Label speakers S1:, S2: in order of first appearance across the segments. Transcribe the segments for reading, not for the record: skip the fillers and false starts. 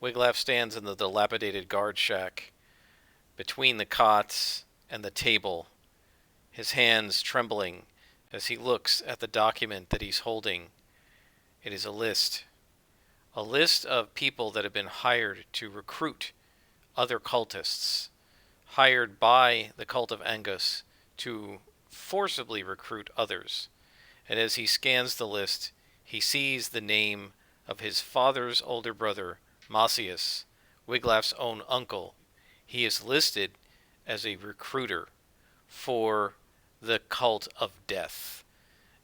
S1: Wiglaf stands in the dilapidated guard shack between the cots and the table, his hands trembling as he looks at the document that he's holding. It is a list of people that have been hired to recruit other cultists, hired by the cult of Angus to forcibly recruit others. And as he scans the list, he sees the name of his father's older brother, Macius, Wiglaf's own uncle. He is listed as a recruiter for the cult of death.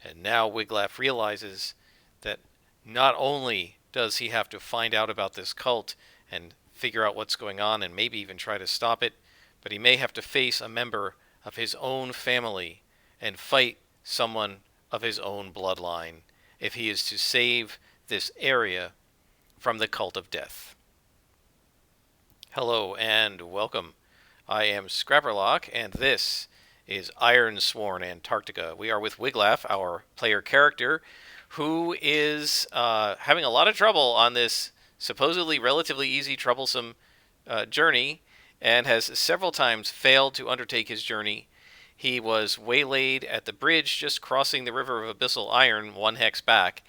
S1: And now Wiglaf realizes that not only does he have to find out about this cult and figure out what's going on and maybe even try to stop it, but he may have to face a member of his own family and fight someone of his own bloodline if he is to save this area from the cult of death. Hello and welcome. I am Scrapperlock, and this is Ironsworn, Antarctica. We are with Wiglaf, our player character, who is having a lot of trouble on this supposedly relatively easy, troublesome journey, and has several times failed to undertake his journey. He was waylaid at the bridge just crossing the river of Abyssal Iron one hex back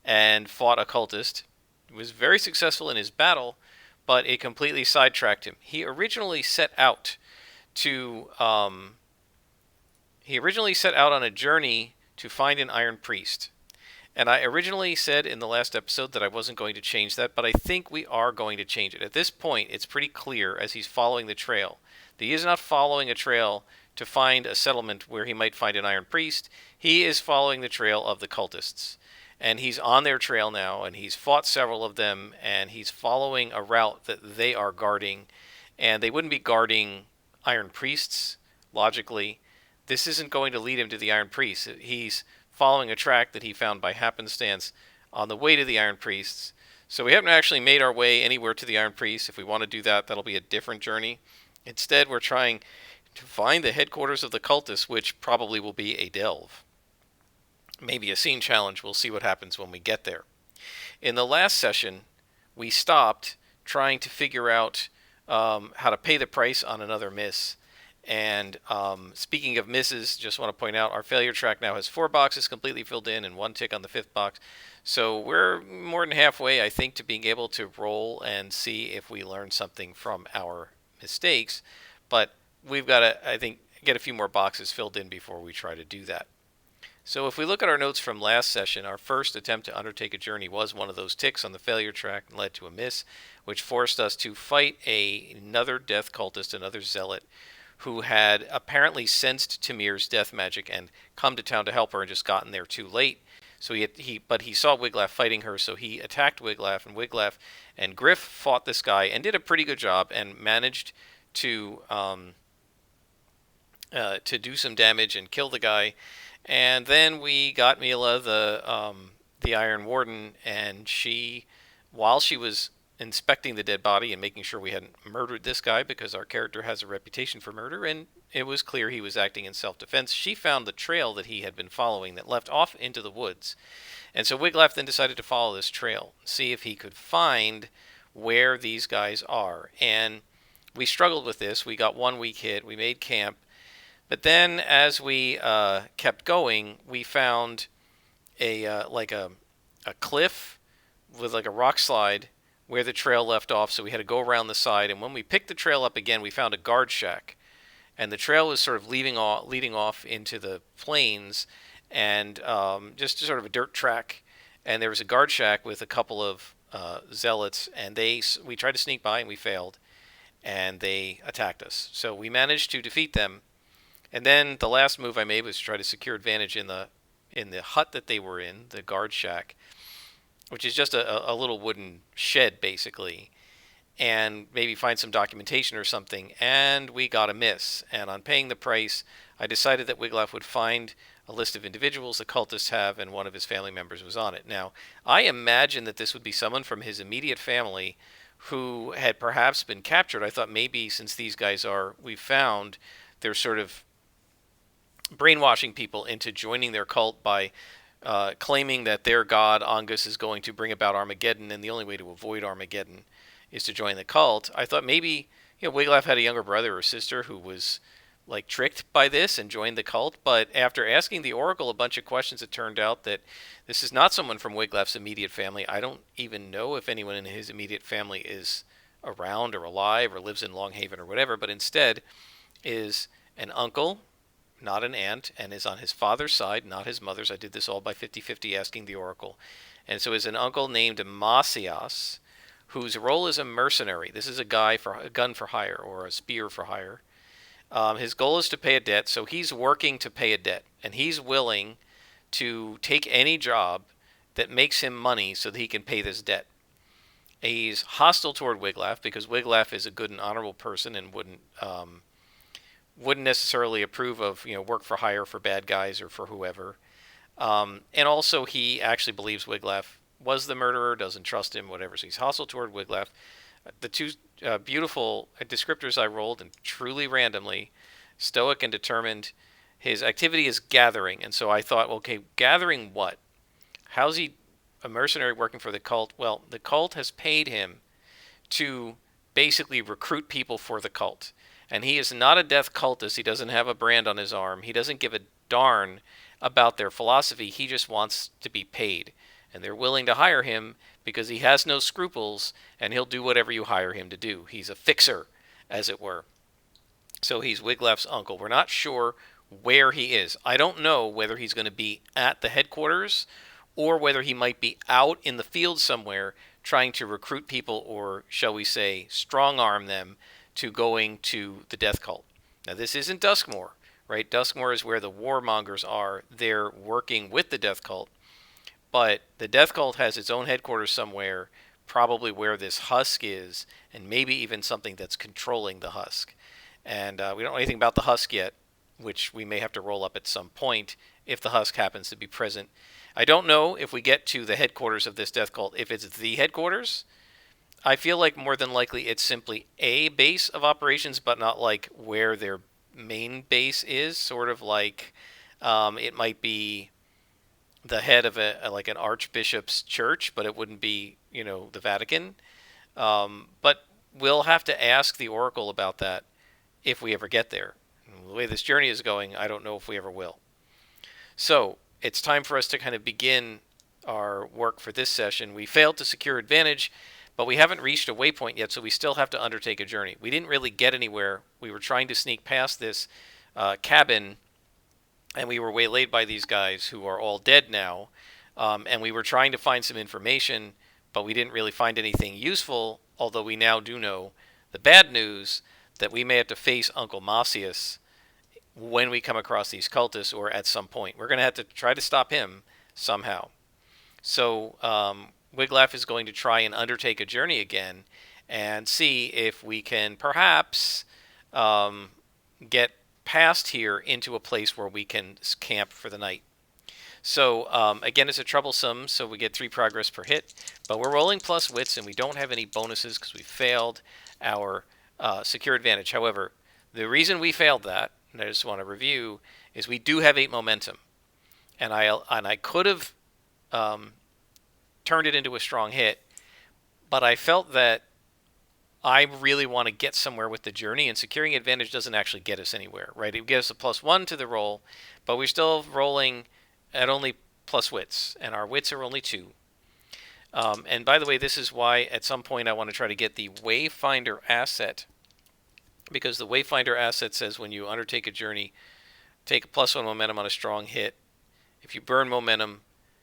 S1: and fought a cultist. He was very successful in his battle, but it completely sidetracked him. He originally set out on a journey to find an Iron Priest. And I originally said in the last episode that I wasn't going to change that, but I think we are going to change it. At this point, it's pretty clear as he's following the trail that he is not following a trail to find a settlement where he might find an Iron Priest. He is following the trail of the cultists. And he's on their trail now, and he's fought several of them, and he's following a route that they are guarding. And they wouldn't be guarding Iron Priests, logically. This isn't going to lead him to the Iron Priests. He's following a track that he found by happenstance on the way to the Iron Priests. So we haven't actually made our way anywhere to the Iron Priests. If we want to do that, that'll be a different journey. Instead, we're trying to find the headquarters of the cultists, which probably will be a delve. Maybe a scene challenge. We'll see what happens when we get there. In the last session, we stopped trying to figure out how to pay the price on another miss. And speaking of misses, just want to point out our failure track now has 4 boxes completely filled in and 1 tick on the 5th box. So we're more than halfway, I think, to being able to roll and see if we learn something from our mistakes. But we've got to, I think, get a few more boxes filled in before we try to do that. So if we look at our notes from last session, our first attempt to undertake a journey was one of those ticks on the failure track and led to a miss, which forced us to fight another death cultist, another zealot, who had apparently sensed Tamir's death magic and come to town to help her and just gotten there too late. So he saw Wiglaf fighting her, so he attacked Wiglaf, and Wiglaf and Griff fought this guy and did a pretty good job and managed to do some damage and kill the guy. And then we got Mila, the Iron Warden, and while she was inspecting the dead body and making sure we hadn't murdered this guy, because our character has a reputation for murder, and it was clear he was acting in self-defense, she found the trail that he had been following that left off into the woods. And so Wiglaf then decided to follow this trail, see if he could find where these guys are. And we struggled with this. We got 1 weak hit. We made camp. But then as we kept going, we found a cliff with like a rock slide where the trail left off, so we had to go around the side. And when we picked the trail up again, we found a guard shack. And the trail was sort of leading off into the plains, and just sort of a dirt track. And there was a guard shack with a couple of zealots, and we tried to sneak by, and we failed. And they attacked us. So we managed to defeat them. And then the last move I made was to try to secure advantage in the hut that they were in, the guard shack, which is just a little wooden shed, basically, and maybe find some documentation or something, and we got a miss. And on paying the price, I decided that Wiglaf would find a list of individuals the cultists have, and one of his family members was on it. Now, I imagine that this would be someone from his immediate family who had perhaps been captured. I thought maybe since these guys we've found, they're sort of brainwashing people into joining their cult by claiming that their god, Angus, is going to bring about Armageddon, and the only way to avoid Armageddon is to join the cult. I thought maybe Wiglaf had a younger brother or sister who was like tricked by this and joined the cult. But after asking the Oracle a bunch of questions, it turned out that this is not someone from Wiglaf's immediate family. I don't even know if anyone in his immediate family is around or alive or lives in Longhaven or whatever, but instead is an uncle, not an aunt, and is on his father's side, not his mother's. I did this all by 50-50 asking the Oracle. And so is an uncle named Masias, whose role is a mercenary. This is a guy for a gun for hire or a spear for hire. His goal is to pay a debt, so he's working to pay a debt, and he's willing to take any job that makes him money so that he can pay this debt. He's hostile toward Wiglaf because Wiglaf is a good and honorable person and wouldn't necessarily approve of work for hire for bad guys or for whoever. And also he actually believes Wiglaf was the murderer, doesn't trust him, whatever. So he's hostile toward Wiglaf. The two beautiful descriptors I rolled, and truly randomly, stoic and determined. His activity is gathering, and so I thought, okay, gathering what? How's he a mercenary working for the cult? Well, the cult has paid him to basically recruit people for the cult. And he is not a death cultist. He doesn't have a brand on his arm. He doesn't give a darn about their philosophy. He just wants to be paid. And they're willing to hire him because he has no scruples, and he'll do whatever you hire him to do. He's a fixer, as it were. So he's Wiglaf's uncle. We're not sure where he is. I don't know whether he's going to be at the headquarters or whether he might be out in the field somewhere trying to recruit people, or shall we say strong arm them to going to the death cult. Now this isn't Duskmoor, right? Duskmoor is where the warmongers are. They're working with the death cult. But the death cult has its own headquarters somewhere, probably where this husk is, and maybe even something that's controlling the husk. And we don't know anything about the husk yet, which we may have to roll up at some point if the husk happens to be present. I don't know if we get to the headquarters of this death cult, if it's the headquarters. I feel like more than likely it's simply a base of operations, but not like where their main base is. Sort of like it might be the head of like an archbishop's church, but it wouldn't be the Vatican. But we'll have to ask the Oracle about that if we ever get there. The way this journey is going, I don't know if we ever will. So it's time for us to kind of begin our work for this session. We failed to secure advantage, but we haven't reached a waypoint yet, so we still have to undertake a journey. We didn't really get anywhere. We were trying to sneak past this cabin, and we were waylaid by these guys who are all dead now. And we were trying to find some information, but we didn't really find anything useful, although we now do know the bad news that we may have to face Uncle Masias when we come across these cultists, or at some point. We're going to have to try to stop him somehow. So Wiglaf is going to try and undertake a journey again and see if we can perhaps get past here into a place where we can camp for the night. So again, it's a troublesome, so we get 3 progress per hit, but we're rolling plus wits, and we don't have any bonuses because we failed our secure advantage. However, the reason we failed that, and I just want to review, is we do have 8 momentum, and I could have turned it into a strong hit, but I felt that I really want to get somewhere with the journey, and securing advantage doesn't actually get us anywhere, right? It gives us a +1 to the roll, but we're still rolling at only plus wits, and our wits are only 2. And by the way, this is why at some point I want to try to get the Wayfinder asset, because the Wayfinder asset says when you undertake a journey, take a +1 momentum on a strong hit. If you burn momentum,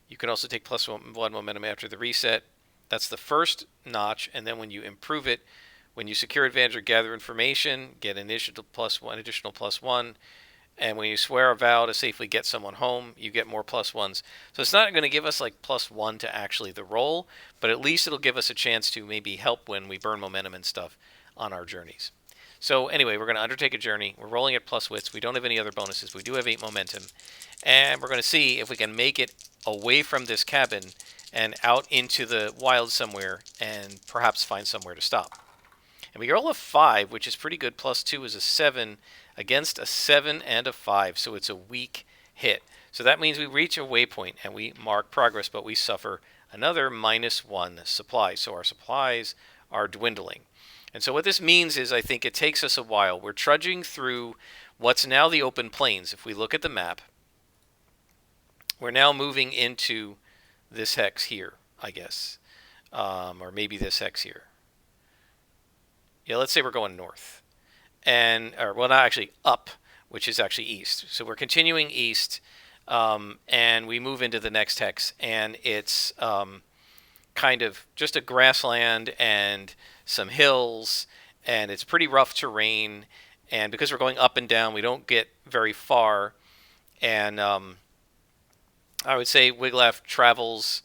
S1: you can also take +1 momentum after the reset. That's the first notch, and then when you improve it, when you secure advantage or gather information, get an additional +1. And when you swear a vow to safely get someone home, you get more +1s. So it's not going to give us like +1 to actually the roll, but at least it'll give us a chance to maybe help when we burn momentum and stuff on our journeys. So anyway, we're going to undertake a journey. We're rolling at plus wits. We don't have any other bonuses. We do have 8 momentum. And we're going to see if we can make it away from this cabin and out into the wild somewhere and perhaps find somewhere to stop. And we roll a 5, which is pretty good. +2 is a 7 against a 7 and a 5. So it's a weak hit. So that means we reach a waypoint and we mark progress, but we suffer another -1 supply. So our supplies are dwindling. And so what this means is I think it takes us a while. We're trudging through what's now the open plains. If we look at the map, we're now moving into this hex here, I guess, or maybe this hex here. Yeah, let's say we're going north, or well, not actually up, which is actually east. So we're continuing east, and we move into the next hex, and it's kind of just a grassland and some hills, and it's pretty rough terrain. And because we're going up and down, we don't get very far. And I would say Wiglaf travels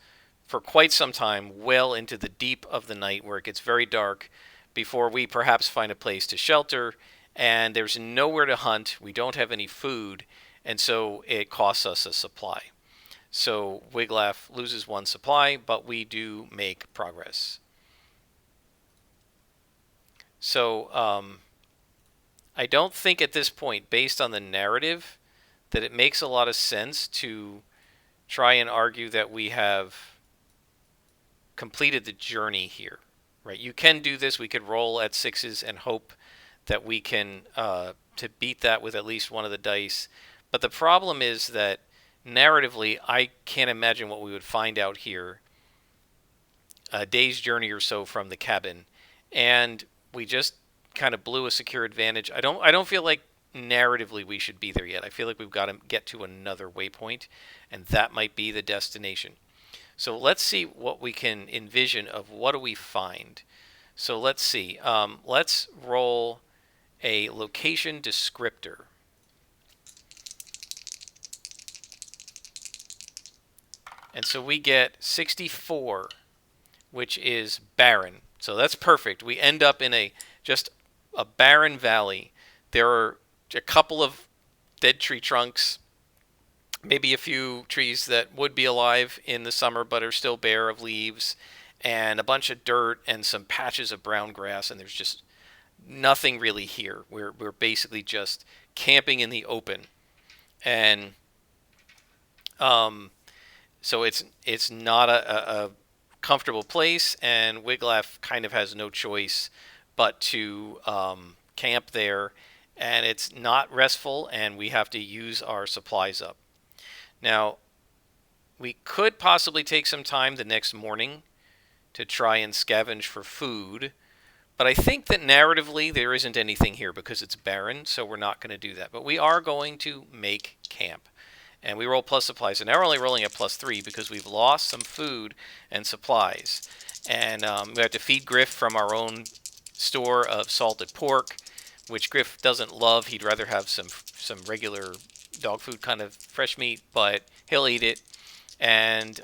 S1: for quite some time, well into the deep of the night, where it gets very dark, before we perhaps find a place to shelter. And there's nowhere to hunt. We don't have any food, and so it costs us a supply. So Wiglaf loses one supply, but we do make progress. So I don't think at this point, based on the narrative, that it makes a lot of sense to try and argue that we have completed the journey here. Right? You can do this. We could roll at sixes and hope that we can to beat that with at least one of the dice. But the problem is that narratively, I can't imagine what we would find out here. A day's journey or so from the cabin, and we just kind of blew a secure advantage. I don't feel like narratively we should be there yet. I feel like we've got to get to another waypoint, and that might be the destination. So let's see what we can envision of what do we find. So let's see. Let's roll a location descriptor. And so we get 64, which is barren. So that's perfect. We end up in just a barren valley. There are a couple of dead tree trunks, maybe a few trees that would be alive in the summer but are still bare of leaves, and a bunch of dirt and some patches of brown grass, and there's just nothing really here. We're basically just camping in the open. And so it's not a comfortable place, and Wiglaf kind of has no choice but to camp there, and it's not restful, and we have to use our supplies up. Now, we could possibly take some time the next morning to try and scavenge for food, but I think that narratively there isn't anything here because it's barren, so we're not going to do that. But we are going to make camp. And we roll plus supplies. And now we're only rolling at +3 because we've lost some food and supplies. And we have to feed Griff from our own store of salted pork, which Griff doesn't love. He'd rather have some regular dog food, kind of fresh meat, but he'll eat it. And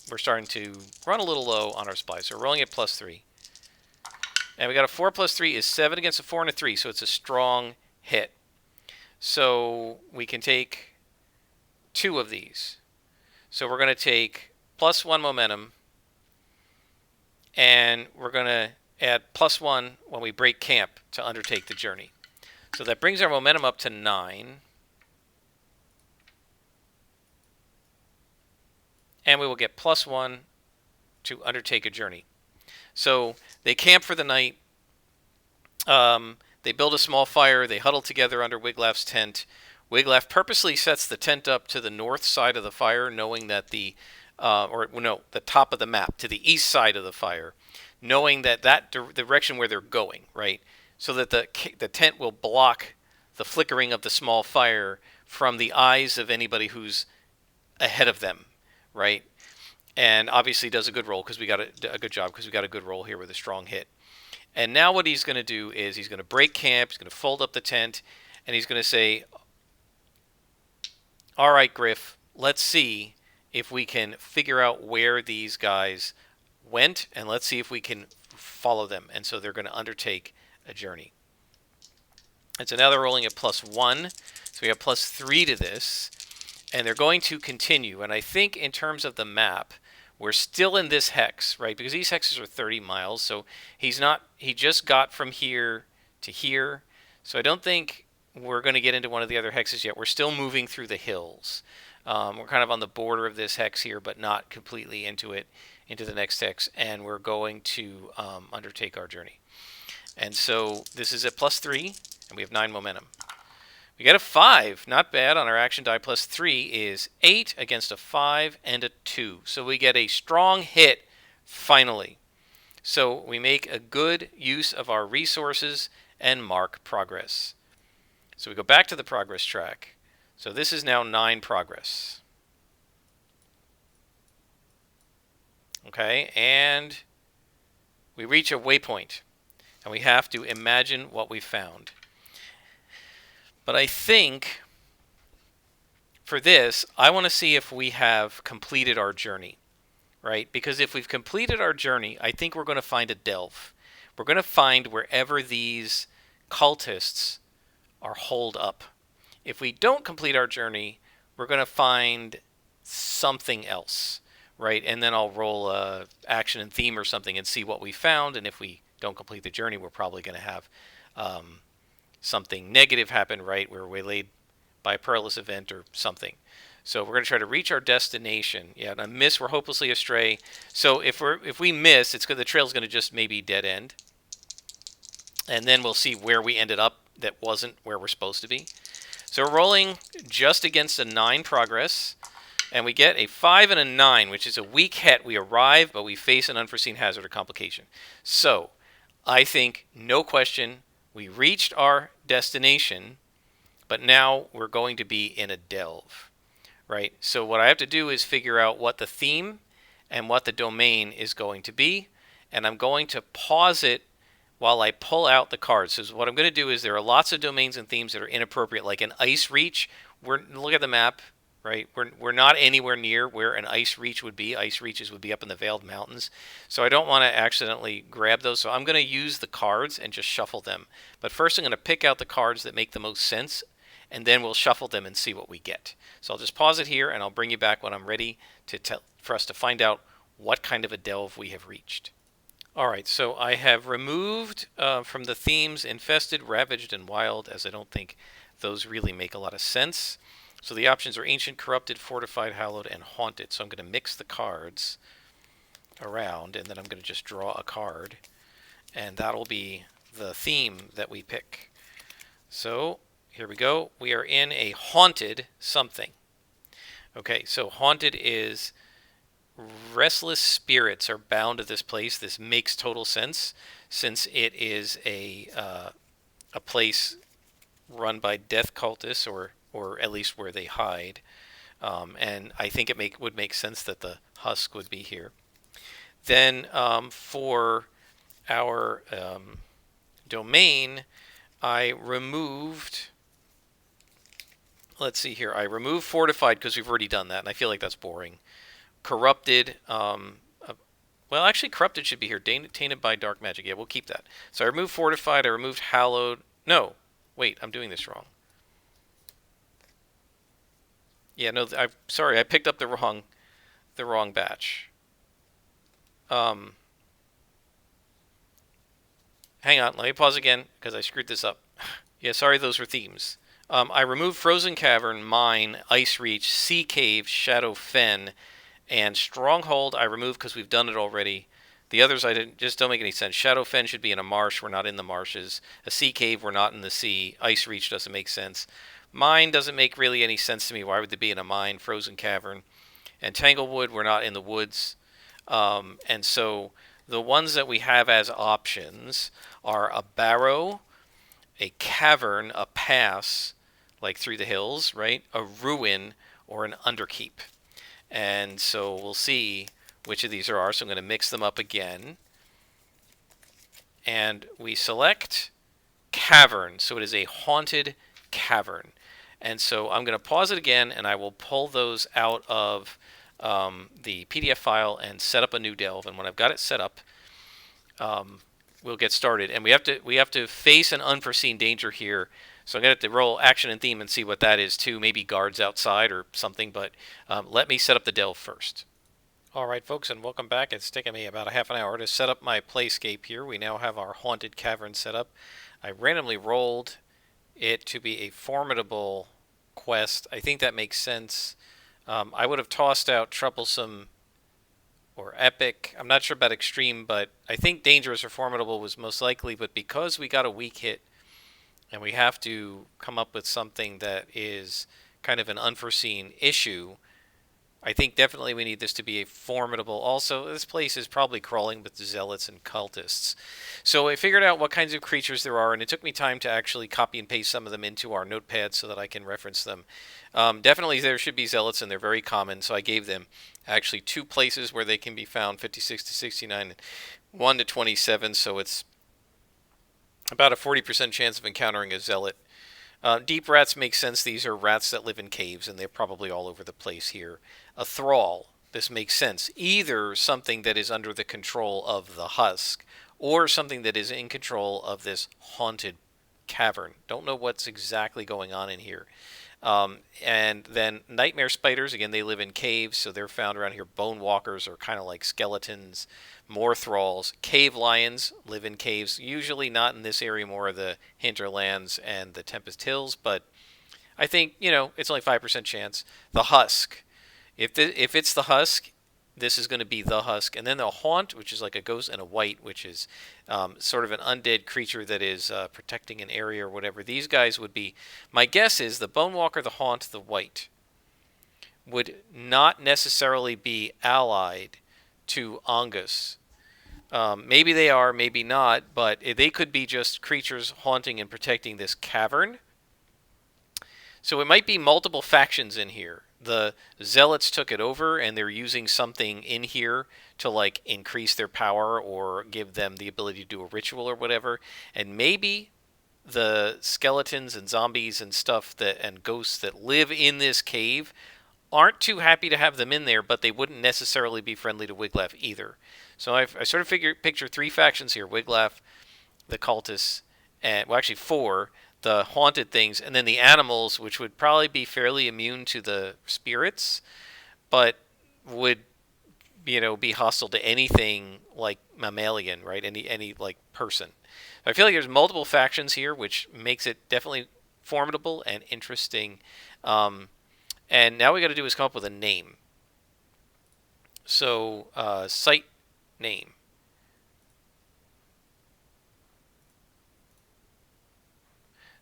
S1: we're starting to run a little low on our supplies. So we're rolling at +3. And we got a 4 + 3 is 7 against a 4 and a 3, so it's a strong hit. So we can take 2 of these. So we're going to take +1 momentum, and we're going to add +1 when we break camp to undertake the journey. So that brings our momentum up to 9. And we will get +1 to undertake a journey. So they camp for the night. They build a small fire. They huddle together under Wiglaf's tent. Wiglaf purposely sets the tent up to the north side of the fire, knowing that the top of the map, to the east side of the fire, knowing that direction where they're going, right? So that the tent will block the flickering of the small fire from the eyes of anybody who's ahead of them, right? And obviously does a good roll because we got a good job because we got a good roll here with a strong hit. And now what he's going to do is he's going to break camp, he's going to fold up the tent, and he's going to say, all right, Griff, let's see if we can figure out where these guys went, and let's see if we can follow them. And so they're going to undertake a journey. And so now they're rolling at +1, so we have +3 to this, and they're going to continue. And I think in terms of the map, we're still in this hex, right? Because these hexes are 30 miles, so he just got from here to here. So I don't think we're going to get into one of the other hexes yet. We're still moving through the hills. We're kind of on the border of this hex here, but not completely into it. into the next text, and we're going to undertake our journey. And so this is at +3, and we have 9 momentum. We get a 5, not bad on our action die. +3 is 8 against a 5 and a 2. So we get a strong hit, finally. So we make a good use of our resources and mark progress. So we go back to the progress track. So this is now 9 progress. Okay, and we reach a waypoint, and we have to imagine what we found. But I think for this, I want to see if we have completed our journey, right? Because if we've completed our journey, I think we're going to find a delve. We're going to find wherever these cultists are holed up. If we don't complete our journey, we're going to find something else, right? And then I'll roll a action and theme or something and see what we found. And if we don't complete the journey, we're probably going to have something negative happen, right? We're waylaid by a perilous event or something. So we're going to try to reach our destination. Yeah, and a miss, we're hopelessly astray. So if we miss, it's good. The trail's going to just maybe dead end, and then we'll see where we ended up that wasn't where we're supposed to be. So we're rolling just against a 9 progress, and we get a 5 and a 9, which is a weak hit. We arrive, but we face an unforeseen hazard or complication. So I think, no question, we reached our destination, but now we're going to be in a delve, right? So what I have to do is figure out what the theme and what the domain is going to be, and I'm going to pause it while I pull out the cards. So what I'm going to do is there are lots of domains and themes that are inappropriate, like an ice reach. Look at the map, right? We're not anywhere near where an ice reach would be. Ice reaches would be up in the Veiled Mountains. So I don't want to accidentally grab those. So I'm going to use the cards and just shuffle them. But first I'm going to pick out the cards that make the most sense, and then we'll shuffle them and see what we get. So I'll just pause it here, and I'll bring you back when I'm ready for us to find out what kind of a delve we have reached. All right, so I have removed from the themes Infested, Ravaged, and Wild, as I don't think those really make a lot of sense. So the options are Ancient, Corrupted, Fortified, Hallowed, and Haunted. So I'm going to mix the cards around, and then I'm going to just draw a card, and that'll be the theme that we pick. So here we go. We are in a haunted something. Okay, so haunted is restless spirits are bound to this place. This makes total sense since it is a place run by death cultists, or at least where they hide. And I think it would make sense that the husk would be here. Then for our domain, I removed. Let's see here. I removed Fortified because we've already done that, and I feel like that's boring. Corrupted. Well, actually, Corrupted should be here. Tainted by dark magic. Yeah, we'll keep that. So I removed Fortified. I removed Hallowed. No, wait, I'm doing this wrong. Yeah, no, I'm sorry. I picked up the wrong batch. Hang on. Let me pause again because I screwed this up. Yeah, sorry, those were themes. I removed Frozen Cavern, Mine, Ice Reach, Sea Cave, Shadow Fen, and Stronghold I removed because we've done it already. The others just don't make any sense. Shadow Fen should be in a marsh. We're not in the marshes. A Sea Cave, we're not in the sea. Ice Reach doesn't make sense. Mine doesn't make really any sense to me. Why would they be in a mine? Frozen Cavern. And Tanglewood, we're not in the woods. And so the ones that we have as options are a barrow, a cavern, a pass, like through the hills, right? A ruin, or an underkeep. And so we'll see which of these there are. So I'm going to mix them up again. And we select cavern. So it is a haunted cavern. And so I'm going to pause it again, and I will pull those out of the PDF file and set up a new delve. And when I've got it set up, we'll get started. And we have to face an unforeseen danger here. So I'm going to have to roll action and theme and see what that is too. Maybe guards outside or something. But let me set up the delve first. All right, folks, and welcome back. It's taken me about a half an hour to set up my playscape here. We now have our haunted cavern set up. I randomly rolled it to be a formidable quest. I think that makes sense. I would have tossed out troublesome or epic. I'm not sure about extreme, but I think dangerous or formidable was most likely. But because we got a weak hit and we have to come up with something that is kind of an unforeseen issue, I think definitely we need this to be a formidable. Also, this place is probably crawling with zealots and cultists. So I figured out what kinds of creatures there are, and it took me time to actually copy and paste some of them into our notepad so that I can reference them. Definitely there should be zealots, and they're very common, so I gave them actually 2 places where they can be found, 56 to 69 and 1 to 27, so it's about a 40% chance of encountering a zealot. Deep rats make sense. These are rats that live in caves, and they're probably all over the place here. A thrall. This makes sense. Either something that is under the control of the husk, or something that is in control of this haunted cavern. Don't know what's exactly going on in here. And then nightmare spiders, again, they live in caves, so they're found around here. Bone walkers are kind of like skeletons. More thralls. Cave lions live in caves, usually not in this area, more of the hinterlands and the Tempest Hills, but I think, it's only 5% chance. The husk. If it's the husk, this is going to be the husk. And then the haunt, which is like a ghost, and a wight, which is sort of an undead creature that is protecting an area or whatever. These guys would be, my guess is the bone walker, the haunt, the wight would not necessarily be allied to Angus. Maybe they are, maybe not, but they could be just creatures haunting and protecting this cavern. So it might be multiple factions in here. The zealots took it over, and they're using something in here to like increase their power or give them the ability to do a ritual or whatever. And maybe the skeletons and zombies and stuff and ghosts that live in this cave aren't too happy to have them in there, but they wouldn't necessarily be friendly to Wiglaf either. So I sort of picture 3 factions here: Wiglaf, the cultists, and well, actually 4, the haunted things, and then the animals, which would probably be fairly immune to the spirits, but would be hostile to anything like mammalian, right? Any like person. I feel like there's multiple factions here, which makes it definitely formidable and interesting. And now we got to do is come up with a name. So site name.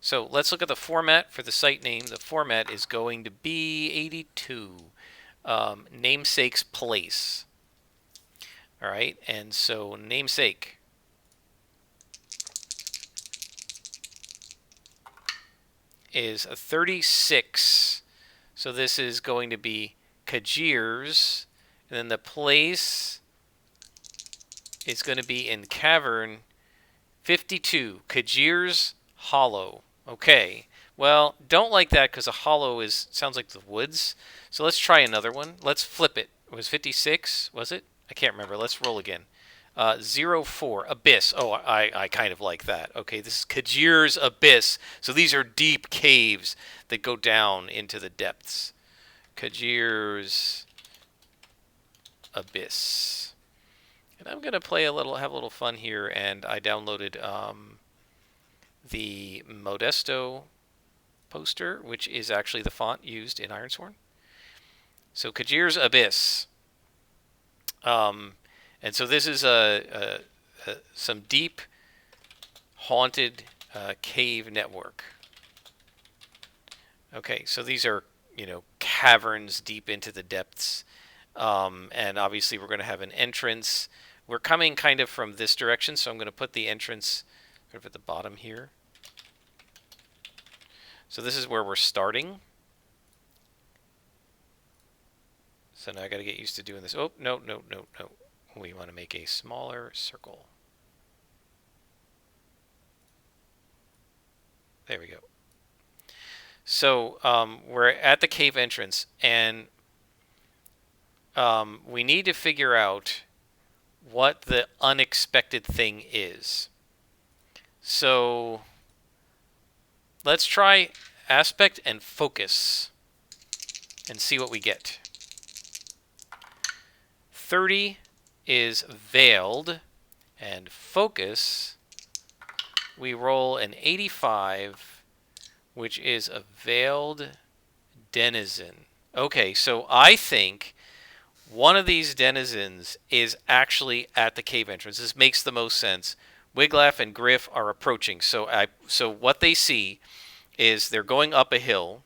S1: So let's look at the format for the site name. The format is going to be 82. Namesake's place. All right, and so namesake. Is a 36. So this is going to be Kajirs. And then the place is going to be in Cavern 52. Kajirs Hollow. Okay. Well, don't like that because a hollow sounds like the woods. So let's try another one. Let's flip it. It was 56, was it? I can't remember. Let's roll again. 04, Abyss. Oh, I kind of like that. Okay, this is Kajir's Abyss. So these are deep caves that go down into the depths. Kajir's Abyss. And I'm going to have a little fun here, and I downloaded the Modesto poster, which is actually the font used in Ironsworn. So Kajir's Abyss. And so this is some deep, haunted cave network. Okay, so these are, caverns deep into the depths. And obviously we're going to have an entrance. We're coming kind of from this direction, so I'm going to put the entrance sort of at the bottom here. So this is where we're starting. So now I got to get used to doing this. Oh, no. We want to make a smaller circle. There we go. So we're at the cave entrance, and we need to figure out what the unexpected thing is. So let's try aspect and focus and see what we get. 30 is veiled, and focus, we roll an 85, which is a veiled denizen. Okay, so I think one of these denizens is actually at the cave entrance. This makes the most sense. Wiglaf and Griff are approaching. So what they see is they're going up a hill,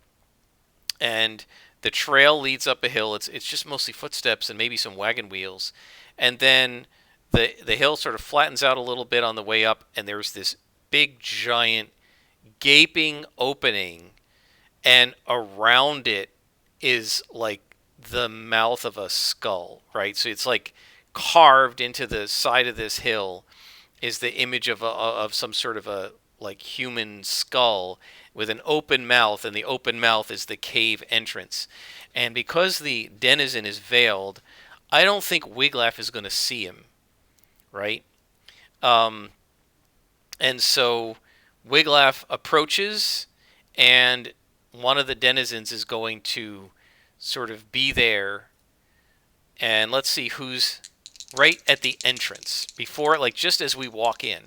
S1: and the trail leads up a hill. It's just mostly footsteps and maybe some wagon wheels, and then the hill sort of flattens out a little bit on the way up, and there's this big giant gaping opening, and around it is like the mouth of a skull, right? So it's like carved into the side of this hill is the image of some sort of a like human skull with an open mouth, and the open mouth is the cave entrance. And because the denizen is veiled, I don't think Wiglaf is going to see him, right? Um, and so Wiglaf approaches, and one of the denizens is going to sort of be there. And let's see who's right at the entrance before, like just as we walk in.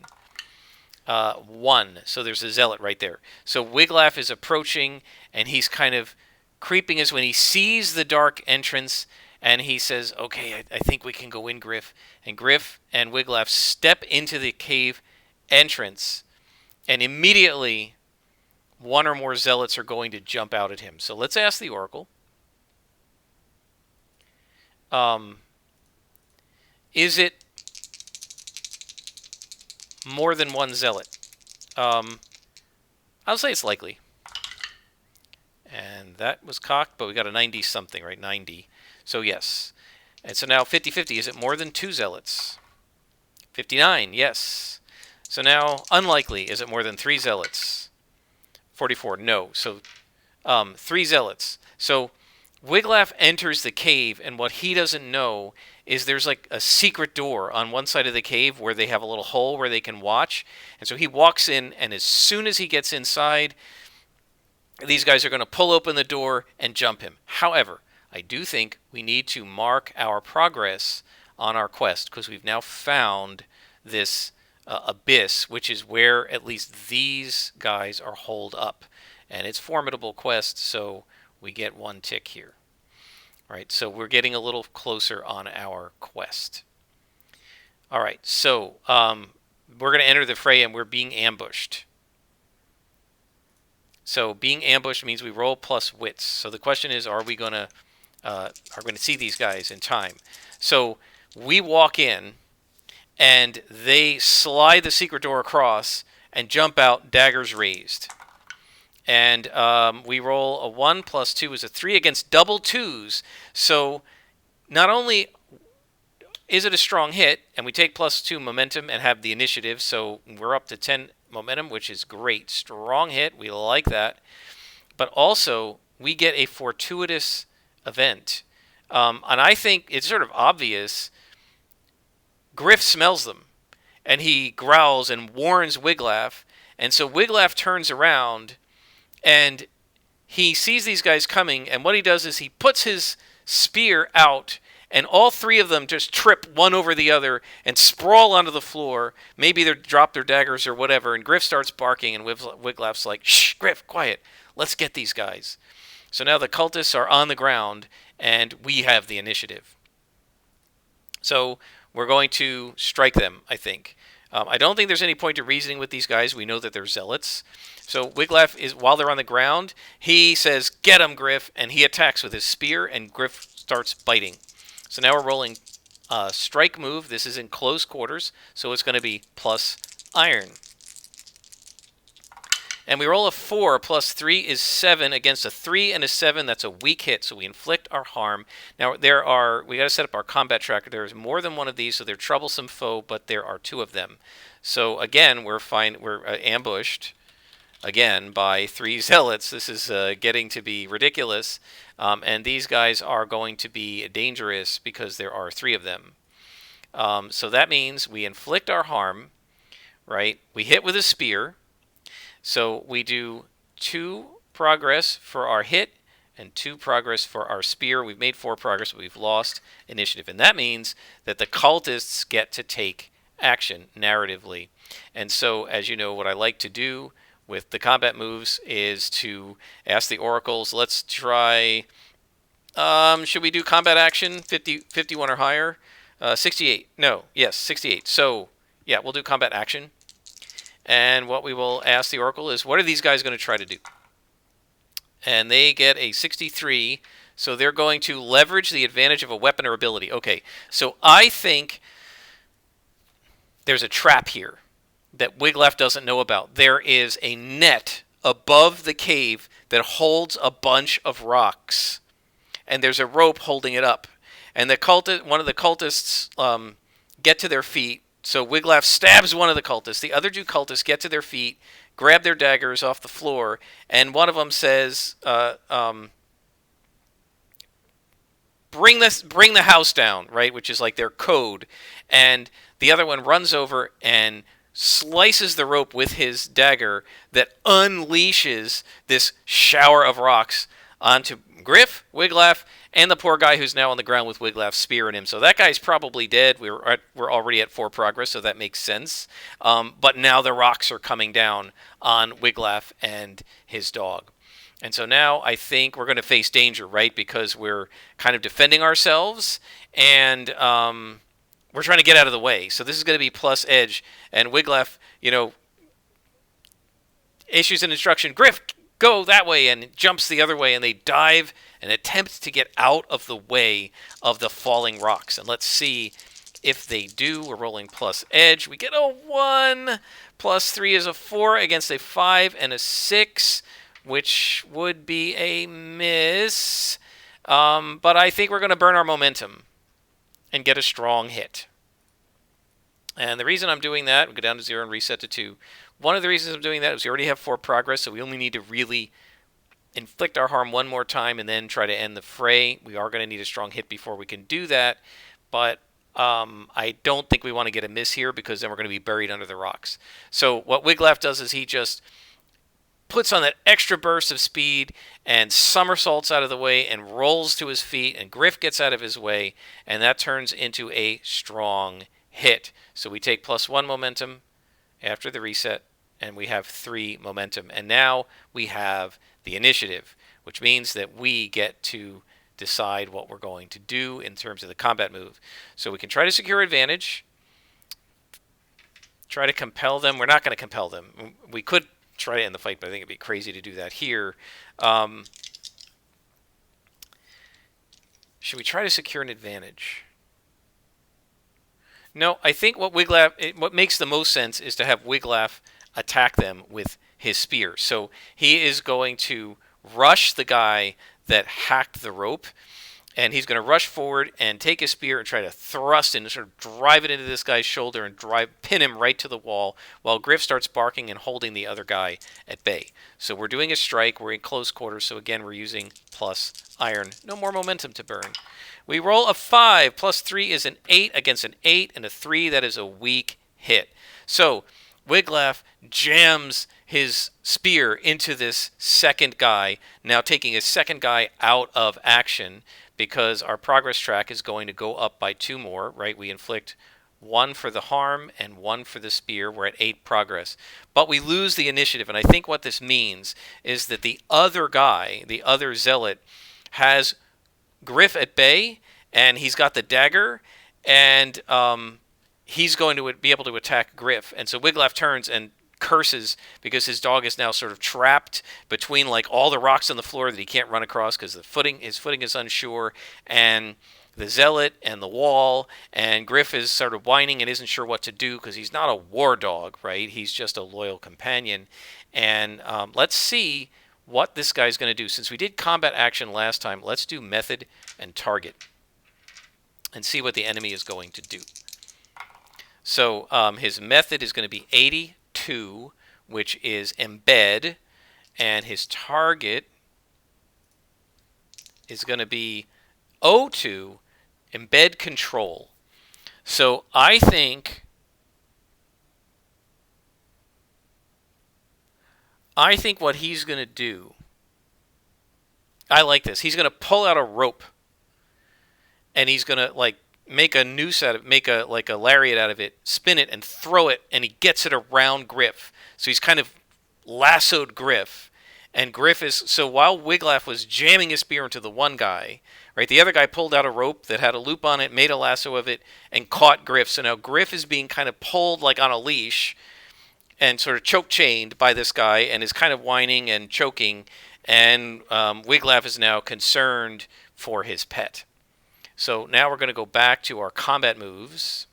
S1: One. So there's a zealot right there. So Wiglaf is approaching, and he's kind of creeping as when he sees the dark entrance, and he says, okay, I think we can go in, Griff. And Griff and Wiglaf step into the cave entrance, and immediately one or more zealots are going to jump out at him. So let's ask the Oracle. Is it more than one zealot? I'll say it's likely. And that was cocked, but we got a 90 something, right? 90. So yes. And so now 50-50. Is it more than two zealots? 59, yes. So now unlikely. Is it more than three zealots? 44, no. So three zealots. So Wiglaf enters the cave, and what he doesn't know is there's like a secret door on one side of the cave where they have a little hole where they can watch. And so he walks in, and as soon as he gets inside, these guys are going to pull open the door and jump him. However, I do think we need to mark our progress on our quest, because we've now found this abyss, which is where at least these guys are holed up. And it's a formidable quest, so we get one tick here. All right, so we're getting a little closer on our quest. All right, so we're going to enter the fray, and we're being ambushed. So being ambushed means we roll plus wits. So the question is, are we going to see these guys in time? So we walk in, and they slide the secret door across and jump out, daggers raised. And we roll a 1 plus 2 is a 3 against double twos. So not only is it a strong hit, and we take plus 2 momentum and have the initiative, so we're up to 10 momentum, which is great. Strong hit, we like that. But also, we get a fortuitous event. And I think it's sort of obvious. Griff smells them, and he growls and warns Wiglaf. And so Wiglaf turns around, and he sees these guys coming, and what he does is he puts his spear out, and all three of them just trip one over the other and sprawl onto the floor. Maybe they drop their daggers or whatever, and Griff starts barking, and Wiglaf's like, shh, Griff, quiet. Let's get these guys. So now the cultists are on the ground, and we have the initiative. So we're going to strike them, I think. I don't think there's any point to reasoning with these guys. We know that they're zealots. So Wiglaf is, while they're on the ground, he says, get him, Griff, and he attacks with his spear, and Griff starts biting. So now we're rolling strike move. This is in close quarters, so it's going to be plus iron. And we roll a 4 plus 3 is 7 against a 3 and a 7. That's a weak hit, so we inflict our harm. Now, we got to set up our combat tracker. There's more than one of these, so they're troublesome foe, but there are 2 of them. So again, we're ambushed again by 3 zealots. This is getting to be ridiculous. And these guys are going to be dangerous because there are 3 of them. So that means we inflict our harm, right? We hit with a spear. So we do 2 progress for our hit and 2 progress for our spear. We've made 4 progress, but we've lost initiative. And that means that the cultists get to take action narratively. And so, as you know, what I like to do with the combat moves is to ask the oracles, let's try Should we do combat action? 51 or higher? 68. No. Yes, 68. So, yeah, we'll do combat action. And what we will ask the Oracle is, what are these guys going to try to do? And they get a 63. So they're going to leverage the advantage of a weapon or ability. Okay, so I think there's a trap here that Wiglaf doesn't know about. There is a net above the cave that holds a bunch of rocks, and there's a rope holding it up. And one of the cultists get to their feet. So Wiglaf stabs one of the cultists. The other two cultists get to their feet, grab their daggers off the floor, and one of them says, bring the house down, right? Which is like their code. And the other one runs over and slices the rope with his dagger that unleashes this shower of rocks onto Griff, Wiglaf, and the poor guy who's now on the ground with Wiglaf's spear in him. So that guy's probably dead. We're already at 4 progress, so that makes sense. But now the rocks are coming down on Wiglaf and his dog. And so now I think we're going to face danger, right? Because we're kind of defending ourselves, and we're trying to get out of the way. So this is going to be plus edge. And Wiglaf, issues an instruction, Griff, go that way, and jumps the other way, and they dive and attempt to get out of the way of the falling rocks. And let's see if they do. We're rolling plus edge. We get a 1. Plus 3 is a 4 against a 5 and a 6, which would be a miss. But I think we're going to burn our momentum and get a strong hit. And the reason I'm doing that, we'll go down to 0 and reset to 2. One of the reasons I'm doing that is we already have 4 progress, so we only need to really inflict our harm one more time and then try to end the fray. We are going to need a strong hit before we can do that, but I don't think we want to get a miss here because then we're going to be buried under the rocks. So what Wiglaf does is he just puts on that extra burst of speed and somersaults out of the way and rolls to his feet, and Griff gets out of his way, and that turns into a strong hit. So we take plus 1 momentum after the reset, and we have 3 momentum. And now we have the initiative, which means that we get to decide what we're going to do in terms of the combat move. So we can try to secure advantage, try to compel them. We're not going to compel them. We could try to end the fight, but I think it'd be crazy to do that here. Should we try to secure an advantage? No, I think what makes the most sense is to have Wiglaf attack them with his spear. So he is going to rush the guy that hacked the rope, and he's going to rush forward and take his spear and try to thrust and sort of drive it into this guy's shoulder and pin him right to the wall while Griff starts barking and holding the other guy at bay. So we're doing a strike. We're in close quarters, so again, we're using plus iron. No more momentum to burn. We roll a 5. Plus 3 is an 8 against an 8, and a 3, that is a weak hit. So Wiglaf jams his spear into this second guy, now taking his second guy out of action because our progress track is going to go up by 2 more, right? We inflict 1 for the harm and 1 for the spear. We're at 8 progress. But we lose the initiative, and I think what this means is that the other guy, the other zealot, has Griff at bay, and he's got the dagger, and he's going to be able to attack Griff. And so Wiglaf turns and curses because his dog is now sort of trapped between like all the rocks on the floor that he can't run across because his footing is unsure, and the zealot and the wall, and Griff is sort of whining and isn't sure what to do because he's not a war dog, right? He's just a loyal companion. And let's see what this guy's going to do. Since we did combat action last time, let's do method and target and see what the enemy is going to do. So his method is going to be 82, which is embed, and his target is going to be O2, embed control. So I think what he's going to do, I like this. He's going to pull out a rope, and he's going to like make a noose out of, make a lariat out of it, spin it and throw it, and he gets it around Griff. So he's kind of lassoed Griff, and Griff is, so while Wiglaf was jamming his spear into the one guy, right? The other guy pulled out a rope that had a loop on it, made a lasso of it, and caught Griff. So now Griff is being kind of pulled like on a leash and sort of choke chained by this guy and is kind of whining and choking. And Wiglaf is now concerned for his pet. So now we're going to go back to our combat moves.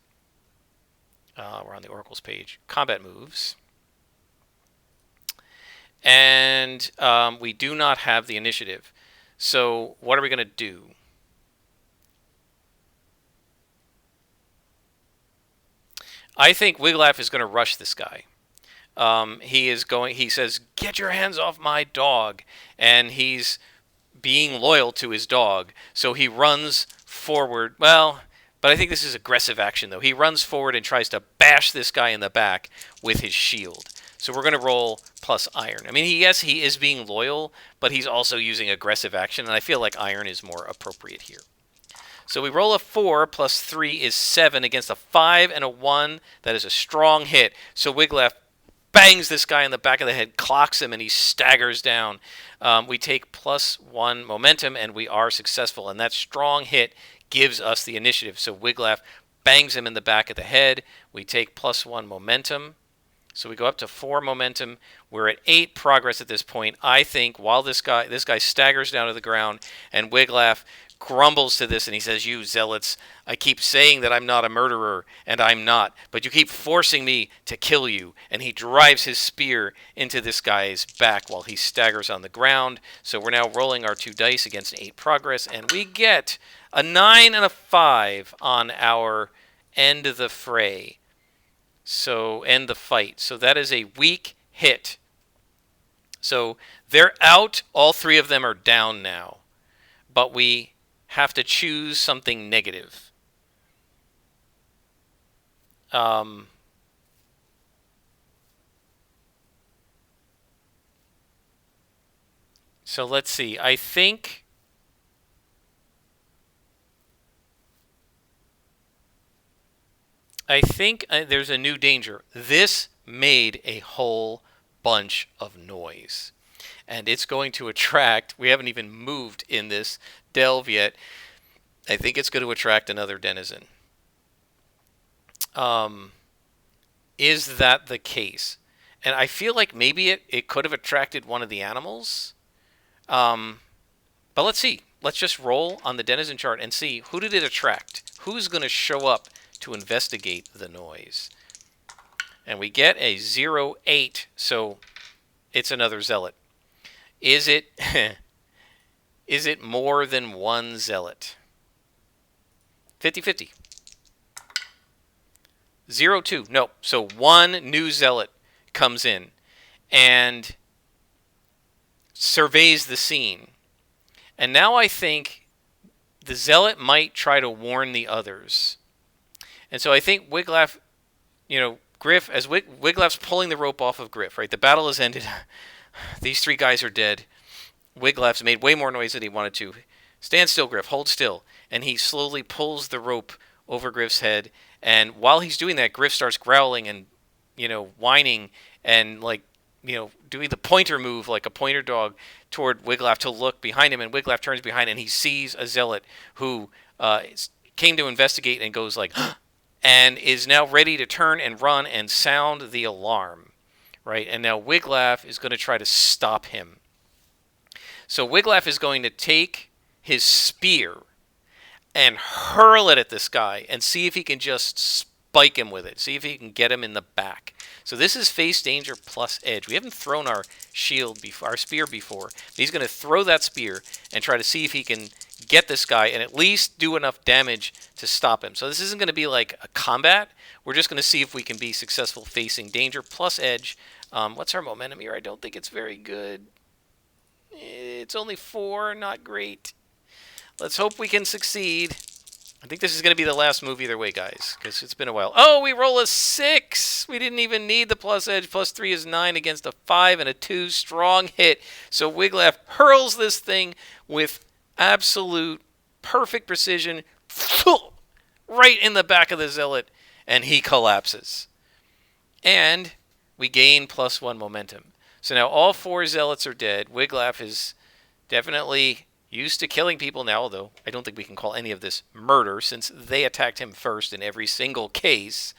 S1: We're on the Oracle's page. Combat moves. And we do not have the initiative. So what are we going to do? I think Wiglaf is going to rush this guy. He says, "Get your hands off my dog." And he's being loyal to his dog. So he runs forward. Well, but I think this is aggressive action, though. He runs forward and tries to bash this guy in the back with his shield. So we're going to roll plus iron. I mean, yes, he is being loyal, but he's also using aggressive action, and I feel like iron is more appropriate here. So we roll a 4 plus 3 is 7 against a 5 and a 1. That is a strong hit. So Wiglaf bangs this guy in the back of the head, clocks him, and he staggers down. We take plus 1 momentum, and we are successful. And that strong hit gives us the initiative. So Wiglaf bangs him in the back of the head. We take plus 1 momentum. So we go up to 4 momentum. We're at 8 progress at this point. I think while this guy staggers down to the ground, and Wiglaf grumbles to this, and he says, "You zealots, I keep saying that I'm not a murderer, and I'm not, but you keep forcing me to kill you." And he drives his spear into this guy's back while he staggers on the ground. So we're now rolling our 2 dice against 8 progress, and we get a 9 and a 5 on our end of the fray. So end the fight. So that is a weak hit. So they're out. All 3 of them are down now. But we have to choose something negative. So let's see. I think there's a new danger. This made a whole bunch of noise. And it's going to attract, we haven't even moved in this delve yet. I think it's going to attract another denizen. Is that the case? And I feel like maybe it could have attracted one of the animals. But let's see. Let's just roll on the denizen chart and see who did it attract. Who's going to show up to investigate the noise? And we get a 0-8, so it's another zealot. Is it is it more than one zealot? 50-50. 0-2. No. So one new zealot comes in and surveys the scene. And now I think the zealot might try to warn the others. And so I think Wiglaf, Griff, as Wiglaf's pulling the rope off of Griff, right? The battle has ended. These 3 guys are dead. Wiglaf's made way more noise than he wanted to. Stand still, Griff. Hold still. And he slowly pulls the rope over Griff's head. And while he's doing that, Griff starts growling and, whining and, doing the pointer move like a pointer dog toward Wiglaf to look behind him. And Wiglaf turns behind and he sees a zealot who came to investigate and goes like, and is now ready to turn and run and sound the alarm. Right, and now Wiglaf is going to try to stop him. So Wiglaf is going to take his spear and hurl it at this guy and see if he can just spike him with it. See if he can get him in the back. So this is face danger plus edge. We haven't thrown our spear before. He's going to throw that spear and try to see if he can get this guy and at least do enough damage to stop him. So this isn't going to be like a combat. We're just going to see if we can be successful facing danger plus edge. What's our momentum here? I don't think it's very good. It's only 4, not great. Let's hope we can succeed. I think this is going to be the last move either way, guys, because it's been a while. Oh, we roll a 6. We didn't even need the plus edge. Plus 3 is 9 against a 5 and a 2. Strong hit. So Wiglaf hurls this thing with absolute perfect precision right in the back of the zealot, and he collapses. And we gain plus 1 momentum. So now all 4 zealots are dead. Wiglaf is definitely used to killing people now, although I don't think we can call any of this murder since they attacked him first in every single case.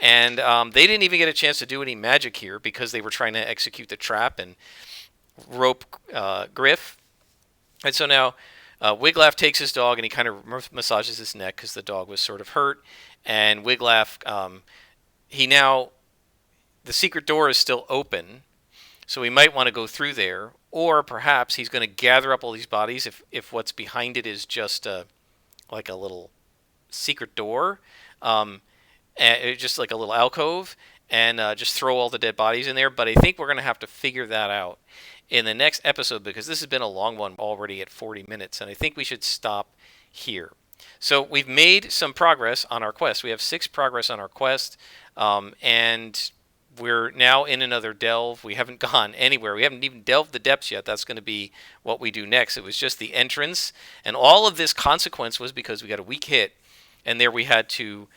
S1: And they didn't even get a chance to do any magic here because they were trying to execute the trap and rope Griff. And so now Wiglaf takes his dog and he kind of massages his neck because the dog was sort of hurt. And Wiglaf, the secret door is still open, so we might want to go through there. Or perhaps he's going to gather up all these bodies if what's behind it is just like a little secret door, just like a little alcove, and just throw all the dead bodies in there. But I think we're going to have to figure that out in the next episode because this has been a long one already at 40 minutes, and I think we should stop here. So we've made some progress on our quest. We have 6 progress on our quest, and we're now in another delve. We haven't gone anywhere. We haven't even delved the depths yet. That's going to be what we do next. It was just the entrance, and all of this consequence was because we got a weak hit, and there we had to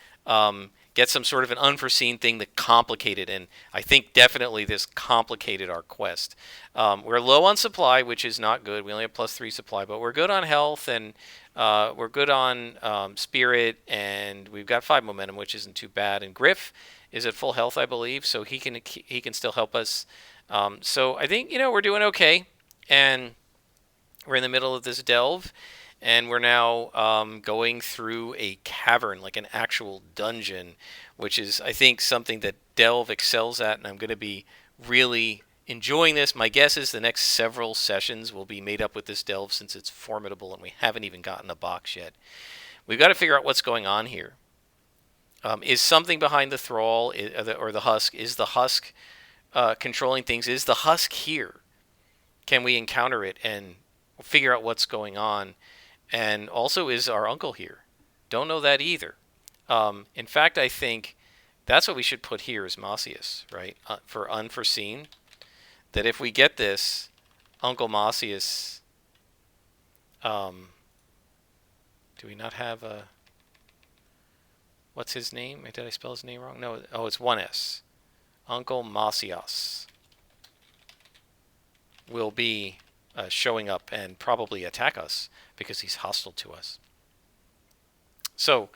S1: get some sort of an unforeseen thing that complicated, and I think definitely this complicated our quest. We're low on supply, which is not good. We only have +3 supply, but we're good on health, and we're good on spirit, and we've got 5 momentum, which isn't too bad. And Griff is at full health, I believe, so he can still help us. So I think we're doing okay, and we're in the middle of this delve, and we're now going through a cavern, like an actual dungeon, which is, I think, something that Delve excels at, and I'm going to be really enjoying this. My guess is the next several sessions will be made up with this Delve since it's formidable, and we haven't even gotten a box yet. We've got to figure out what's going on here. Is something behind the thrall or the husk? Is the husk controlling things? Is the husk here? Can we encounter it and figure out what's going on? And also, is our uncle here? Don't know that either. In fact, I think that's what we should put here is Macias, right? For unforeseen. That if we get this, Uncle Macias... do we not have a... What's his name? Did I spell his name wrong? No. Oh, it's 1 S. Uncle Macias will be showing up and probably attack us because he's hostile to us. So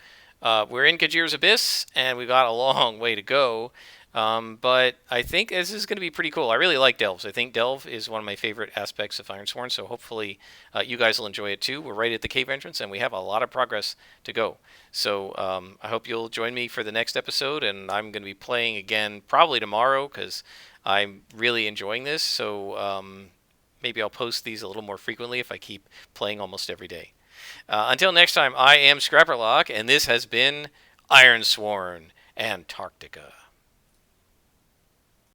S1: we're in Kajir's Abyss, and we've got a long way to go. But I think this is going to be pretty cool. I really like delves. I think delve is one of my favorite aspects of Ironsworn, so hopefully you guys will enjoy it too. We're right at the cave entrance, and we have a lot of progress to go. So I hope you'll join me for the next episode, and I'm going to be playing again probably tomorrow because I'm really enjoying this. So maybe I'll post these a little more frequently if I keep playing almost every day. Until next time, I am Scrapperlock, and this has been Ironsworn, Antarctica.